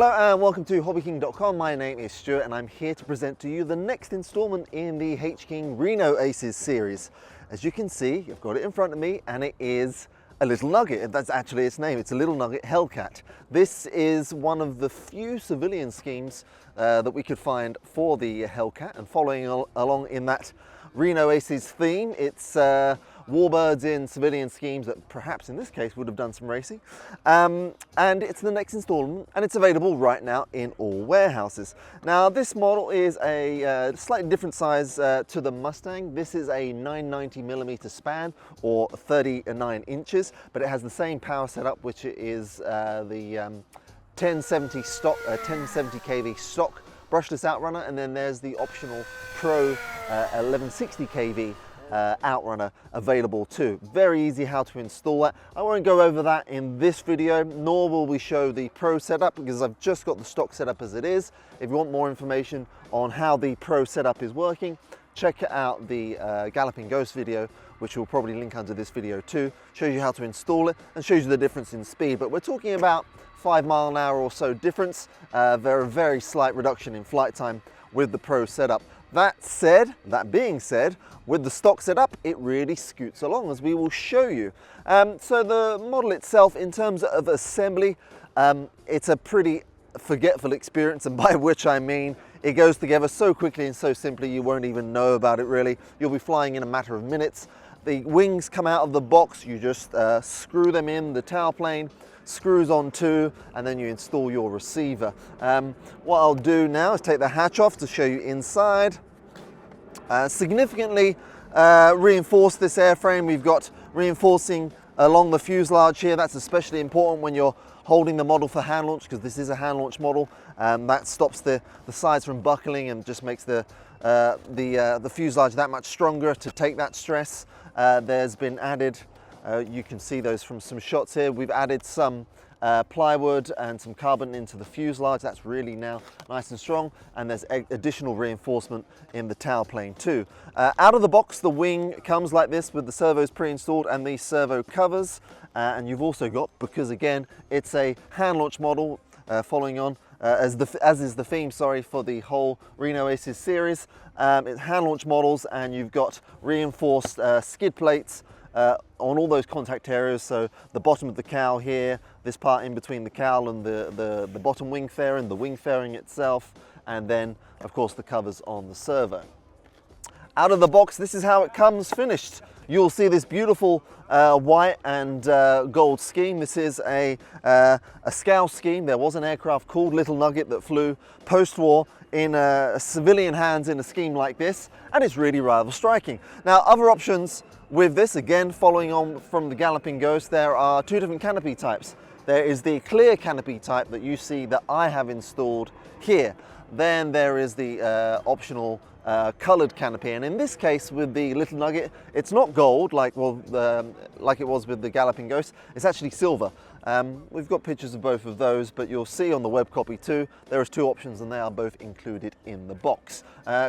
Hello and welcome to HobbyKing.com. My name is Stuart and I'm here to present to you the next installment in the H-King Reno Aces series. As you can see, I've got it in front of me and it is a little Nugget. That's actually its name. It's a little Nugget Hellcat. This is one of the few civilian schemes that we could find for the Hellcat, and following along in that Reno Aces theme, it's warbirds in civilian schemes that perhaps in this case would have done some racing, and it's the next installment and it's available right now in all warehouses. Now this model is a slightly different size to the Mustang. This is a 990mm span or 39 inches, but it has the same power setup, which is the 1070 stock, 1070 kV stock brushless outrunner, and then there's the optional Pro 1160 kV outrunner available too. Very easy how to install that. I won't go over that in this video, nor will we show the Pro setup because I've just got the stock setup as it is. If you want more information on how the Pro setup is working, check out the Galloping Ghost video, which will probably link under this video too. Shows you how to install it and shows you the difference in speed, but we're talking about 5 miles an hour or so difference. Very slight reduction in flight time with the Pro setup. That being said, with the stock setup, it really scoots along, as we will show you. So the model itself, in terms of assembly, it's a pretty forgetful experience, and by which I mean it goes together so quickly and so simply you won't even know about it really. You'll be flying in a matter of minutes. The wings come out of the box, you just screw them in, the tailplane screws on too, and then you install your receiver. What I'll do now is take the hatch off to show you inside. Significantly reinforce this airframe. We've got reinforcing along the fuselage here. That's especially important when you're holding the model for hand launch, because this is a hand launch model. That stops the sides from buckling and just makes the fuselage that much stronger to take that stress. There's been added, you can see those from some shots here, we've added some plywood and some carbon into the fuselage. That's really now nice and strong, and there's additional reinforcement in the tailplane too. Out of the box, the wing comes like this with the servos pre-installed and these servo covers, and you've also got, because again it's a hand launch model, following on as is the theme, sorry, for the whole Reno Aces series. It's hand launch models, and you've got reinforced skid plates on all those contact areas, so the bottom of the cowl here, this part in between the cowl and the bottom wing fairing, the wing fairing itself, and then of course the covers on the servo. Out of the box, this is how it comes finished. You'll see this beautiful white and gold scheme. This is a scow scheme. There was an aircraft called Little Nugget that flew post-war in civilian hands in a scheme like this, and it's really rather striking. Now, other options with this, again, following on from the Galloping Ghost, there are two different canopy types. There is the clear canopy type that you see that I have installed here. Then there is the optional coloured canopy, and in this case with the Little Nugget, it's not gold like it was with the Galloping Ghost. It's actually silver. We've got pictures of both of those, but you'll see on the web copy too, there is two options and they are both included in the box.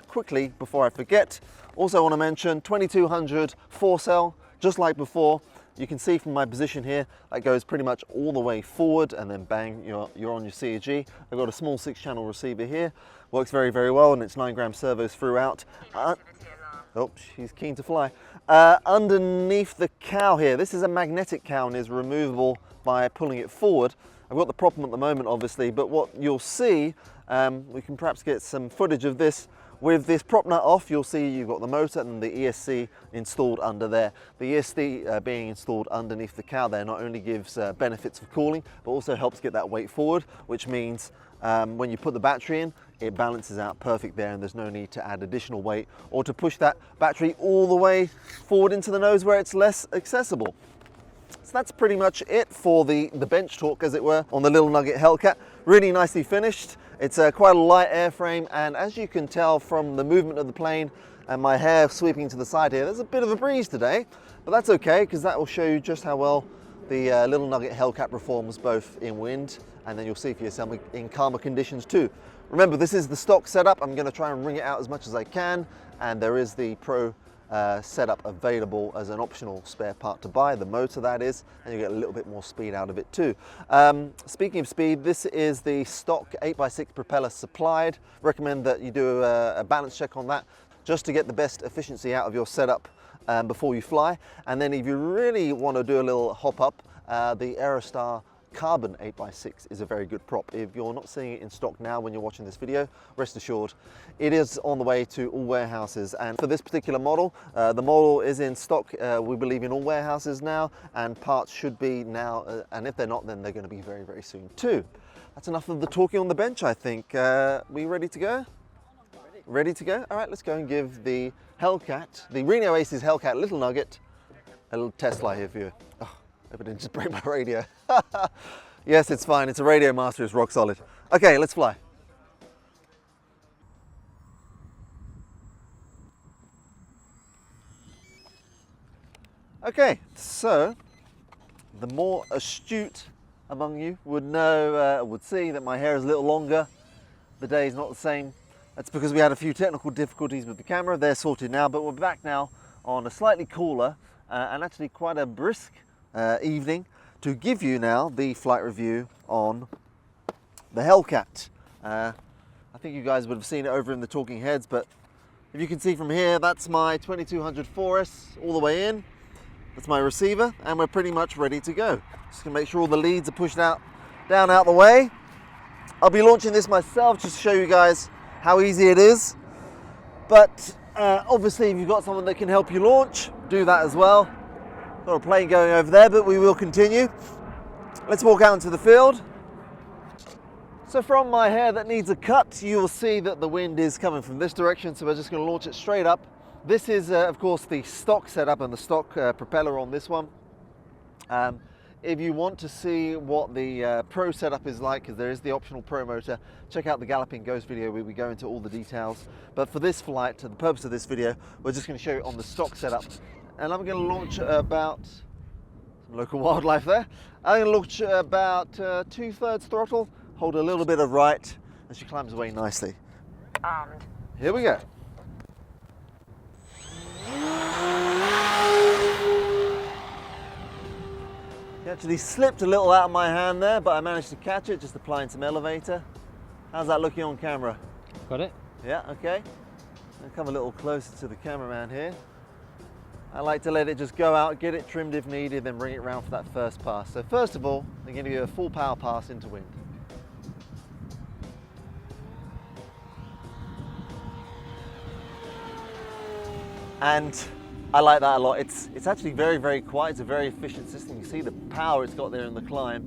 Quickly, before I forget, also want to mention 2200 4-cell, just like before. You can see from my position here, that goes pretty much all the way forward, and then bang, you're on your CG. I've got a small 6-channel receiver here. Works very well, and it's 9-gram servos throughout. Oh, she's keen to fly. Underneath the cowl here, this is a magnetic cowl and is removable by pulling it forward. I've got the problem at the moment, obviously, but what you'll see, we can perhaps get some footage of this. With this prop nut off, you'll see you've got the motor and the ESC installed under there. The ESC being installed underneath the cowl there not only gives benefits for cooling, but also helps get that weight forward, which means when you put the battery in, it balances out perfect there, and there's no need to add additional weight or to push that battery all the way forward into the nose where it's less accessible. So that's pretty much it for the bench torque, as it were, on the Little Nugget Hellcat. Really nicely finished. It's quite a light airframe, and as you can tell from the movement of the plane and my hair sweeping to the side here, there's a bit of a breeze today, but that's okay, because that will show you just how well the Little Nugget Hellcat performs both in wind, and then you'll see for yourself in calmer conditions too. Remember, this is the stock setup. I'm going to try and wring it out as much as I can, and there is the Pro setup available as an optional spare part to buy, the motor that is, and you get a little bit more speed out of it too. Speaking of speed, this is the stock 8x6 propeller supplied. Recommend that you do a balance check on that just to get the best efficiency out of your setup before you fly. And then if you really want to do a little hop up, the Aerostar Carbon 8x6 is a very good prop. If you're not seeing it in stock now when you're watching this video, rest assured it is on the way to all warehouses. And for this particular model, the model is in stock, we believe, in all warehouses now, and parts should be now, and if they're not, then they're going to be very, very soon too. That's enough of the talking on the bench, I think. We ready to go? Ready to go? All right, let's go and give the Hellcat, the Reno Aces Hellcat Little Nugget, a little test fly here for you. Oh, hope I didn't just break my radio. Yes, it's fine. It's a Radio Master. It's rock solid. Okay, let's fly. Okay, so the more astute among you would know, would see that my hair is a little longer. The day is not the same. That's because we had a few technical difficulties with the camera. They're sorted now, but we're back now on a slightly cooler and actually quite a brisk evening to give you now the flight review on the Hellcat. I think you guys would have seen it over in the talking heads, but if you can see from here, that's my 2200 4S all the way in. That's my receiver, and we're pretty much ready to go. Just gonna make sure all the leads are pushed out, down out the way. I'll be launching this myself just to show you guys how easy it is. But obviously, if you've got someone that can help you launch, do that as well. Got a plane going over there, but we will continue. Let's walk out into the field. So from my hair that needs a cut, you will see that the wind is coming from this direction, so we're just going to launch it straight up. This is, of course, the stock setup and the stock propeller on this one. If you want to see what the Pro setup is like, because there is the optional Pro motor, check out the Galloping Ghost video where we go into all the details. But for this flight, the purpose of this video, we're just going to show you on the stock setup. And I'm going to launch about, some local wildlife there, I'm going to launch about 2/3 throttle, hold a little bit of right, and she climbs away nicely. Armed. Here we go. It actually slipped a little out of my hand there, but I managed to catch it, just applying some elevator. How's that looking on camera? Got it? Yeah, okay. I'll come a little closer to the cameraman here. I like to let it just go out, get it trimmed if needed, then bring it round for that first pass. So first of all, I'm going to give you a full power pass into wind. And I like that a lot. It's actually very, very quiet. It's a very efficient system. You see the power it's got there in the climb.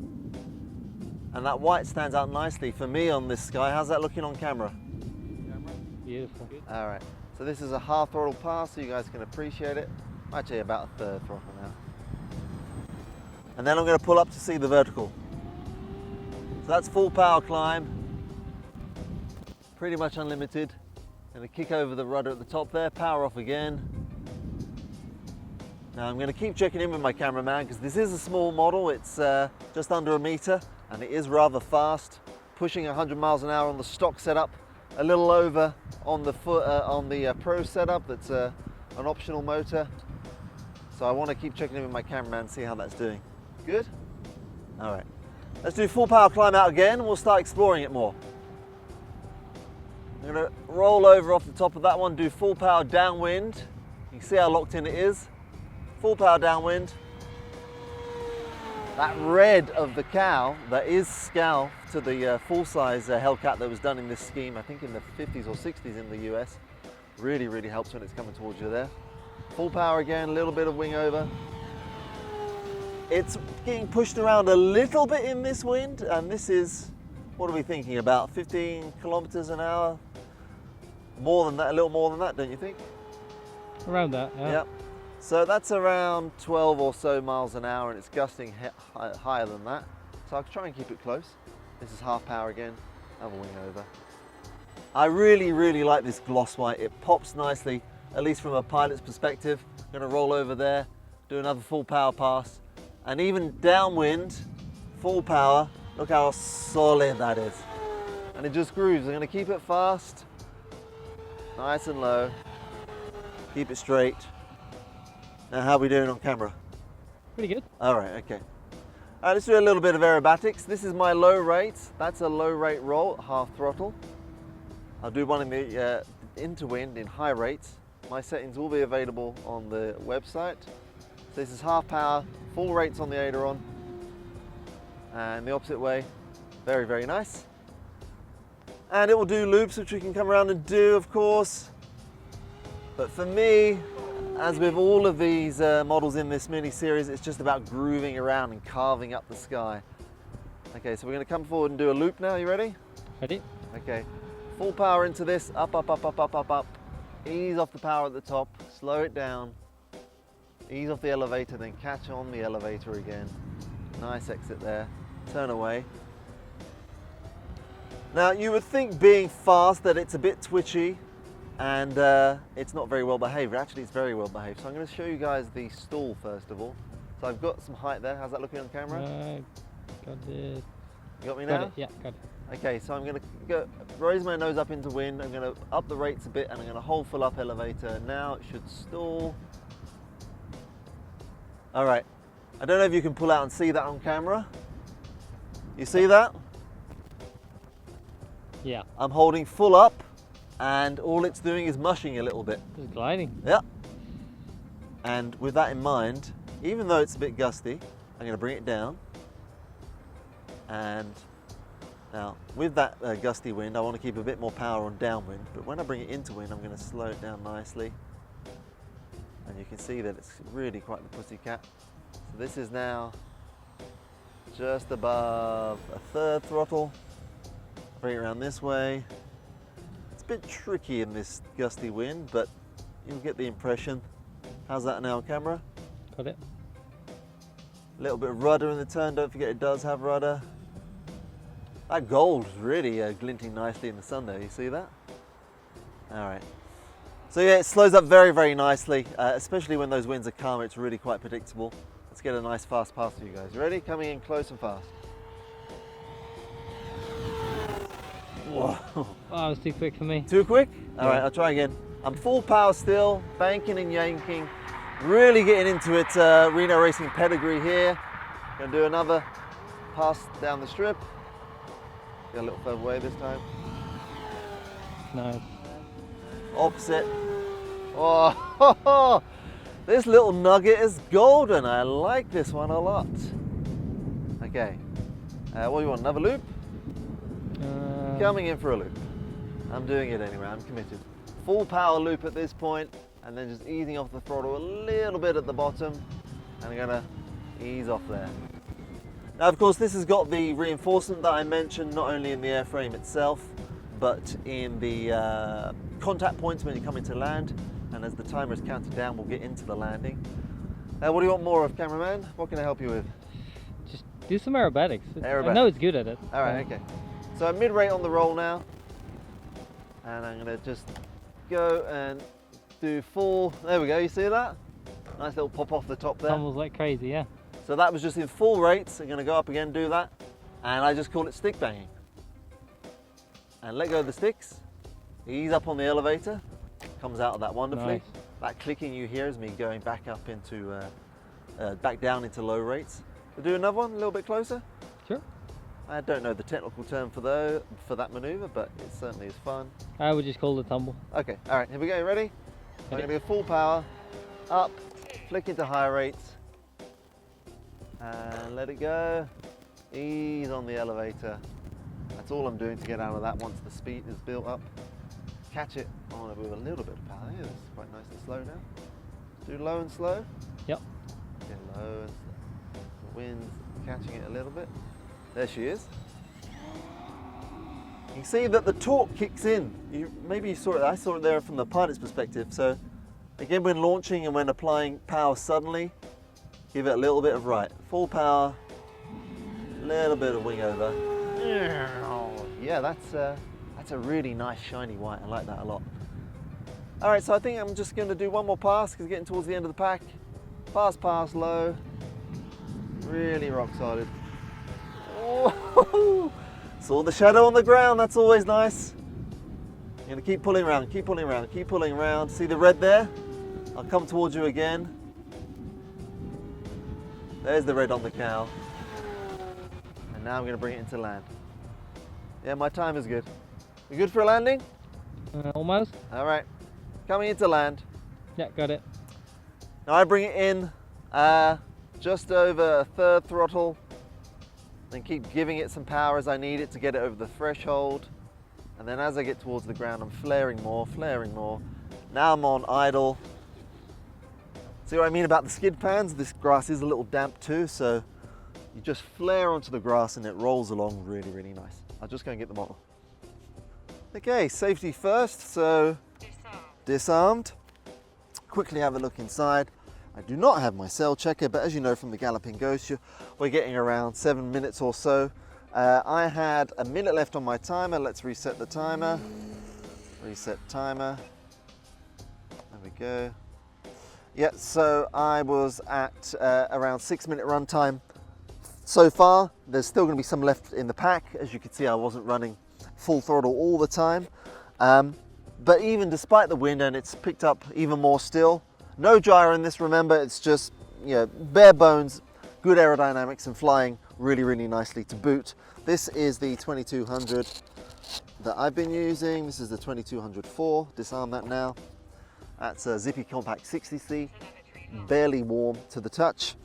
And that white stands out nicely for me on this sky. How's that looking on camera? Beautiful. All right. So this is a half throttle pass, so you guys can appreciate it. Actually about a 1/3 throttle now. And then I'm going to pull up to see the vertical. So that's full power climb. Pretty much unlimited. Going to kick over the rudder at the top there, power off again. Now I'm going to keep checking in with my cameraman because this is a small model. It's just under a meter and it is rather fast, pushing 100 miles an hour on the stock setup, a little over on the Pro setup. That's an optional motor. So I want to keep checking in with my cameraman and see how that's doing. Good? All right. Let's do full power climb out again and we'll start exploring it more. I'm going to roll over off the top of that one, do full power downwind. You can see how locked in it is. Full power downwind. That red of the cow, that is scow to the full-size Hellcat that was done in this scheme, I think in the 50s or 60s in the US. Really, really helps when it's coming towards you there. Full power again, a little bit of wing over. It's getting pushed around a little bit in this wind, and this is, what are we thinking, about 15 kilometers an hour? More than that, a little more than that, don't you think? Around that, yeah. Yep. So that's around 12 or so miles an hour, and it's gusting higher than that. So I'll try and keep it close. This is half power again, have a wing over. I really, really like this gloss white. It pops nicely, at least from a pilot's perspective. I'm going to roll over there, do another full power pass, and even downwind, full power, look how solid that is. And it just grooves. I'm going to keep it fast, nice and low, keep it straight. Now how are we doing on camera? Pretty good. All right, okay. All right, let's do a little bit of aerobatics. This is my low rate. That's a low rate roll, half throttle. I'll do one in the interwind in high rates. My settings will be available on the website. So this is half power, full rates on the aileron, and the opposite way. Very, very nice. And it will do loops, which we can come around and do, of course. But for me, as with all of these models in this mini series, it's just about grooving around and carving up the sky. Okay, so we're going to come forward and do a loop now. You ready? Ready? Okay, full power into this, up, up, up, up, up, up, up. Ease off the power at the top, slow it down. Ease off the elevator, then catch on the elevator again. Nice exit there. Turn away. Now, you would think being fast that it's a bit twitchy and it's not very well behaved. Actually, it's very well behaved. So I'm going to show you guys the stall first of all. So I've got some height there. How's that looking on camera? Got it. You got me now? Got it. Yeah, got it. Okay, so I'm going to raise my nose up into wind. I'm going to up the rates a bit and I'm going to hold full up elevator. Now it should stall. All right. I don't know if you can pull out and see that on camera. You see that? Yeah. I'm holding full up and all it's doing is mushing a little bit. Just gliding. Yeah. And with that in mind, even though it's a bit gusty, I'm going to bring it down. And now with that gusty wind, I want to keep a bit more power on downwind. But when I bring it into wind, I'm going to slow it down nicely. And you can see that it's really quite the pussycat. So this is now just above a third throttle. Bring it around this way. It's a bit tricky in this gusty wind, but you'll get the impression. How's that now on camera? Got it. A little bit of rudder in the turn, don't forget it does have rudder. That gold is really glinting nicely in the sun there, you see that? All right. So yeah, it slows up very, very nicely, especially when those winds are calm, it's really quite predictable. Let's get a nice fast pass for you guys. Ready? Coming in close and fast. Whoa. Oh, that was too quick for me. Too quick? Yeah. All right, I'll try again. I'm full power still, banking and yanking, really getting into it. Reno racing pedigree here. Gonna do another pass down the strip. Get a little further away this time. Nice. Opposite. Oh, this little nugget is golden. I like this one a lot. Okay, what do you want, another loop? Coming in for a loop. I'm doing it anyway, I'm committed. Full power loop at this point, and then just easing off the throttle a little bit at the bottom, and I'm gonna ease off there. Now, of course, this has got the reinforcement that I mentioned, not only in the airframe itself, but in the contact points when you come into land, and as the timer is counted down, we'll get into the landing. What do you want more of, cameraman? What can I help you with? Just do some aerobatics. Aerobatics. I know it's good at it. All right, okay. So I'm mid-rate on the roll now, and I'm gonna just go and do full, there we go, you see that? Nice little pop off the top there. Tumbles like crazy, yeah. So that was just in full rates. I'm gonna go up again, do that, and I just call it stick banging. And let go of the sticks, ease up on the elevator, comes out of that wonderfully. Nice. That clicking you hear is me going back up into, back down into low rates. We'll do another one a little bit closer. Sure. I don't know the technical term for that maneuver, but it certainly is fun. I would just call it tumble. Okay, all right, here we go, ready? I'm gonna go full power, up, flick into high rates, and let it go. Ease on the elevator. That's all I'm doing to get out of that once the speed is built up. Catch it on it with a little bit of power. Yeah, it's quite nice and slow now. Do low and slow. Yep. Get low and slow. The wind's catching it a little bit. There she is. You can see that the torque kicks in. Maybe you saw it, I saw it there from the pilot's perspective. So again, when launching and when applying power suddenly, give it a little bit of right. Full power, little bit of wing over. Yeah, that's a really nice shiny white. I like that a lot. All right, so I think I'm just going to do one more pass because getting towards the end of the pack. Fast pass, low, really rock solid. Oh, saw the shadow on the ground, that's always nice. You're gonna keep pulling around, keep pulling around, keep pulling around. See the red there? I'll come towards you again. There's the red on the cow. And now I'm going to bring it into land. Yeah, my time is good. You good for a landing? Almost. All right, coming into land. Yeah, got it. Now I bring it in just over a third throttle, then keep giving it some power as I need it to get it over the threshold. And then as I get towards the ground, I'm flaring more, flaring more. Now I'm on idle. See what I mean about the skid pans? This grass is a little damp too, so you just flare onto the grass and it rolls along really, really nice. I'll just go and get the model. Okay, safety first, so disarmed. Quickly have a look inside. I do not have my cell checker, but as you know from the Galloping Ghost, we're getting around 7 minutes or so. I had a minute left on my timer. Let's reset the timer. Reset timer. There we go. Yeah, so I was at around 6 minute run time so far. There's still going to be some left in the pack. As you can see, I wasn't running full throttle all the time. But even despite the wind, and it's picked up even more still, no gyro in this, remember, it's just, you know, bare bones, good aerodynamics and flying really, really nicely to boot. This is the 2200 that I've been using. This is the 2204, disarm that now. That's a Zippy Compact 60C, barely warm to the touch.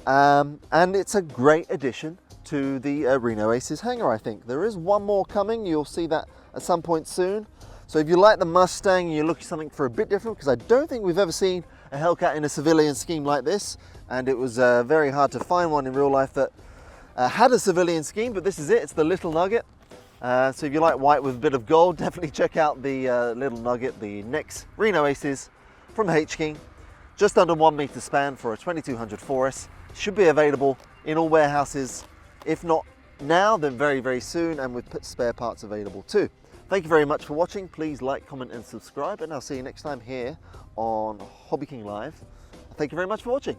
And it's a great addition to the Reno Aces hanger, I think. There is one more coming, you'll see that at some point soon. So if you like the Mustang and you're looking for something for a bit different, because I don't think we've ever seen a Hellcat in a civilian scheme like this, and it was very hard to find one in real life that had a civilian scheme, but this is it, it's the Little Nugget. So if you like white with a bit of gold, definitely check out the Little Nugget, the next Reno Aces from H-King. Just under 1 meter span for a 2200 4S. Should be available in all warehouses, if not now, then very, very soon, and with spare parts available too. Thank you very much for watching. Please like, comment and subscribe, and I'll see you next time here on HobbyKing Live. Thank you very much for watching.